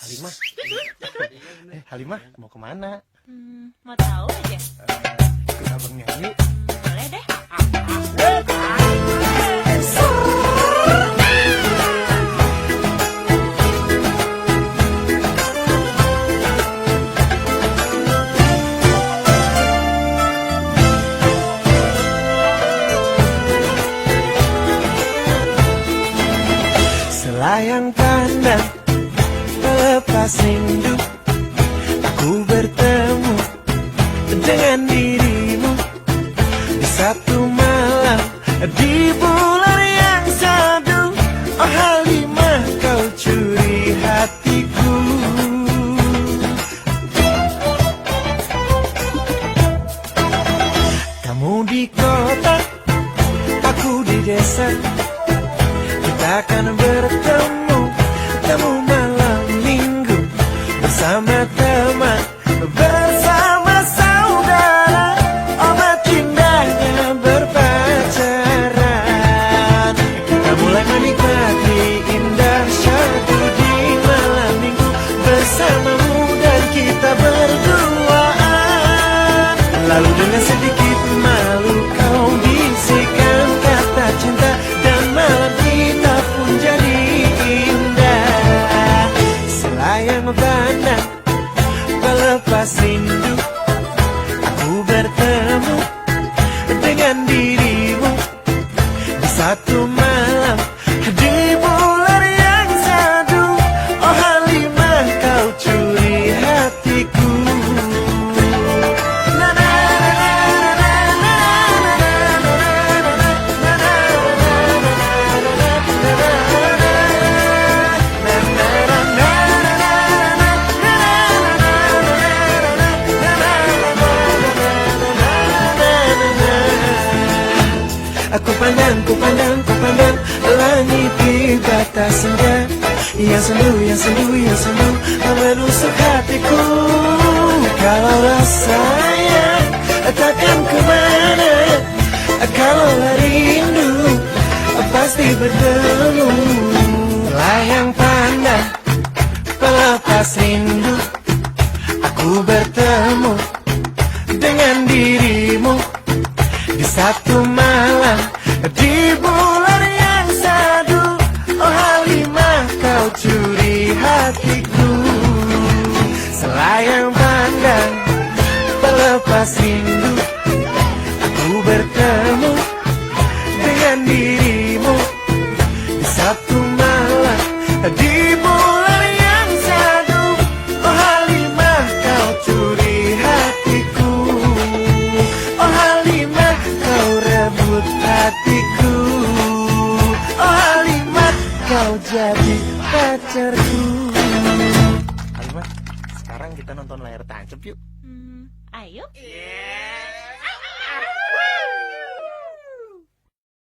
Halimah. Halimah mau kemana? Mau tahu aja. Ikut abang nyanyi. Boleh deh. Selayang pandang melepas rindu, aku bertemu dengan dirimu di satu malam di bulan yang sadu. Oh Halimah, kau curi hatiku. Kamu di kota, aku di desa. Kita akan bertemu, temu malam minggu bersama teman, bersama saudara. Oh mati indahnya berpacaran. Kita mulai menikmati indah syahdu di malam minggu bersamamu dan kita berduaan. Lalu dengan sedikit malu kau bisikan kata cinta dan malam kita pun jadi indah. Selayang pandang melepas rindu, aku bertemu dengan dirimu di satu malam di bulan yang sadu. Oh Halimah, kau curi hatiku. Ku pandang langit di batas senja. Yang sendu menusuk hatiku. Kalau rasanya takkan kemana, kalau rindu pasti bertemu. Layang pandang pelepas rindu, aku bertemu dengan dirimu di satu malam di bulan yang sadu. Oh Halimah, kau curi hatiku. Selayang pandang pelepas rindu, aku bertemu dengan dirimu di satu malam di bulan yang sadu. Oh Halimah, kau curi hatiku. Oh Halimah, kau rebut hatiku. Oh Halimah, kau jadi pacarku. Halimah, sekarang kita nonton layar tancap yuk. Ayo. Yeah.